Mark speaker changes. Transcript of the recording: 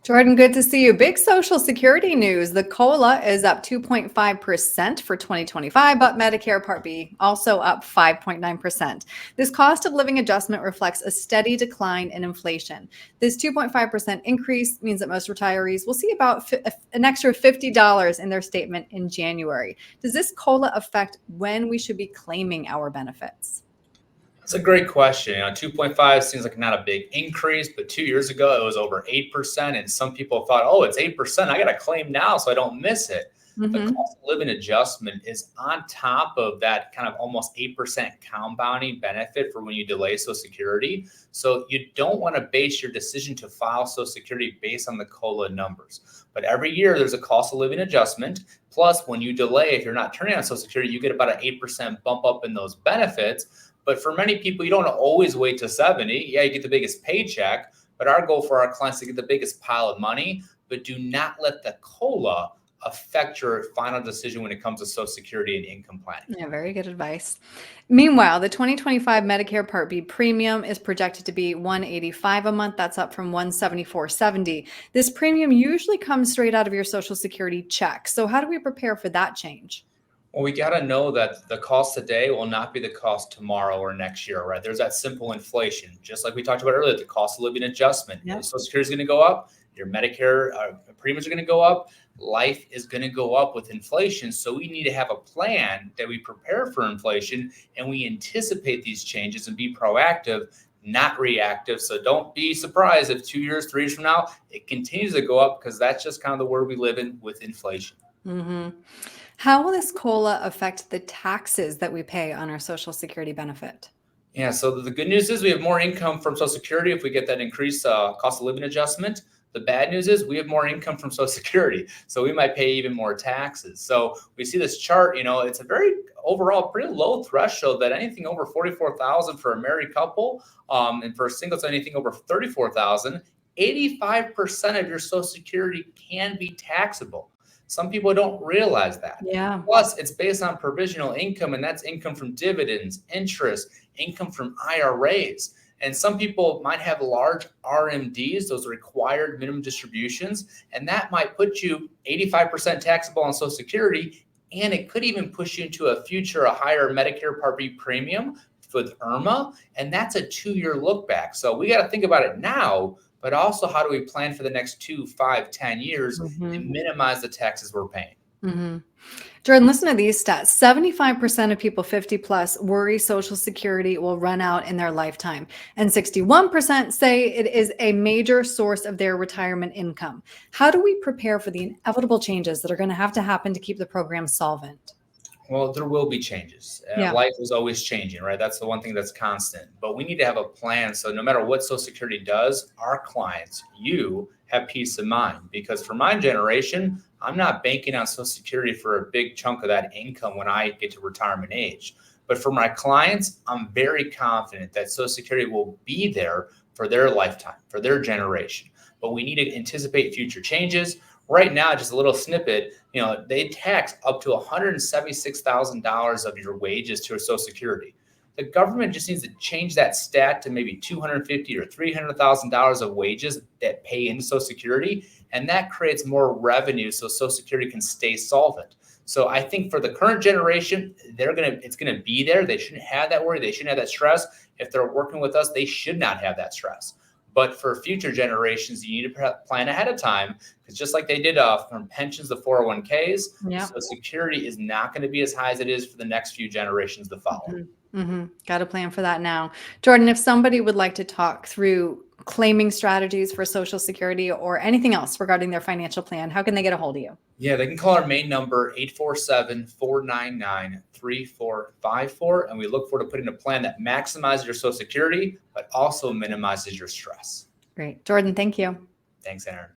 Speaker 1: Jordan, good to see you. Big Social Security news. The COLA is up 2.5% for 2025, but Medicare Part B also up 5.9%. This cost of living adjustment reflects a steady decline in inflation. This 2.5% increase means that most retirees will see about an extra $50 in their statement in January. Does this COLA affect when we should be claiming our benefits?
Speaker 2: That's a great question. 2.5 seems like not a big increase, but 2 years ago it was over 8%. And some people thought, oh, it's 8%. I got to claim now so I don't miss it. The
Speaker 1: Mm-hmm.
Speaker 2: cost of living adjustment is on top of that kind of almost 8% compounding benefit for when you delay Social Security. So you don't want to base your decision to file Social Security based on the COLA numbers. But every year there's a cost of living adjustment. Plus, when you delay, if you're not turning on Social Security, you get about an 8% bump up in those benefits. But for many people, you don't always wait to 70. Yeah, you get the biggest paycheck, but our goal for our clients is to get the biggest pile of money, but do not let the COLA affect your final decision when it comes to Social Security and income planning.
Speaker 1: Yeah, very good advice. Meanwhile, the 2025 Medicare Part B premium is projected to be $185 a month. That's up from $174.70. This premium usually comes straight out of your Social Security check. So how do we prepare for that change?
Speaker 2: Well, we got to know that the cost today will not be the cost tomorrow or next year, right? There's that simple inflation, just like we talked about earlier, the cost of living adjustment.
Speaker 1: Yep.
Speaker 2: Social Security is going to go up, your Medicare premiums are going to go up, life is going to go up with inflation. So we need to have a plan that we prepare for inflation and we anticipate these changes and be proactive, not reactive. So don't be surprised if 2 years, 3 years from now, it continues to go up because that's just kind of the world we live in with inflation.
Speaker 1: Mm-hmm. How will this COLA affect the taxes that we pay on our Social Security benefit?
Speaker 2: Yeah, so the good news is we have more income from Social Security if we get that increased cost of living adjustment. The bad news is we have more income from Social Security, so we might pay even more taxes. So we see this chart, it's a very overall pretty low threshold that anything over 44,000 for a married couple, and for singles anything over 34,000, 85% of your Social Security can be taxable. Some people don't realize that.
Speaker 1: Yeah.
Speaker 2: Plus, it's based on provisional income, and that's income from dividends, interest, income from IRAs. And some people might have large RMDs, those required minimum distributions, and that might put you 85% taxable on Social Security, and it could even push you into a higher Medicare Part B premium with IRMA, and that's a 2-year look back. So we got to think about it now, but also how do we plan for the next 2, 5, 10 years and minimize the taxes we're paying?
Speaker 1: Mm-hmm. Jordan, listen to these stats. 75% of people 50 plus worry Social Security will run out in their lifetime. And 61% say it is a major source of their retirement income. How do we prepare for the inevitable changes that are going to happen to keep the program solvent?
Speaker 2: Well, there will be changes.
Speaker 1: Yeah.
Speaker 2: Life is always changing, right? That's the one thing that's constant. But we need to have a plan. So no matter what Social Security does, our clients, you have peace of mind. Because for my generation, I'm not banking on Social Security for a big chunk of that income when I get to retirement age. But for my clients, I'm very confident that Social Security will be there for their lifetime, for their generation. But we need to anticipate future changes. Right now, just a little snippet, they tax up to $176,000 of your wages to Social Security. The government just needs to change that stat to maybe $250,000 or $300,000 of wages that pay into Social Security, and that creates more revenue so Social Security can stay solvent. So I think for the current generation, it's gonna be there. They shouldn't have that worry. They shouldn't have that stress. If they're working with us, they should not have that stress. But for future generations, you need to plan ahead of time, because just like they did from pensions to 401ks,
Speaker 1: Yeah.
Speaker 2: Social Security is not going to be as high as it is for the next few generations to follow.
Speaker 1: Got to plan for that now. Jordan, if somebody would like to talk through claiming strategies for Social Security or anything else regarding their financial plan, how can they get a hold of you?
Speaker 2: Yeah, they can call our main number, 847-499-3454. And we look forward to putting a plan that maximizes your Social Security, but also minimizes your stress.
Speaker 1: Great. Jordan, thank you.
Speaker 2: Thanks, Aaron.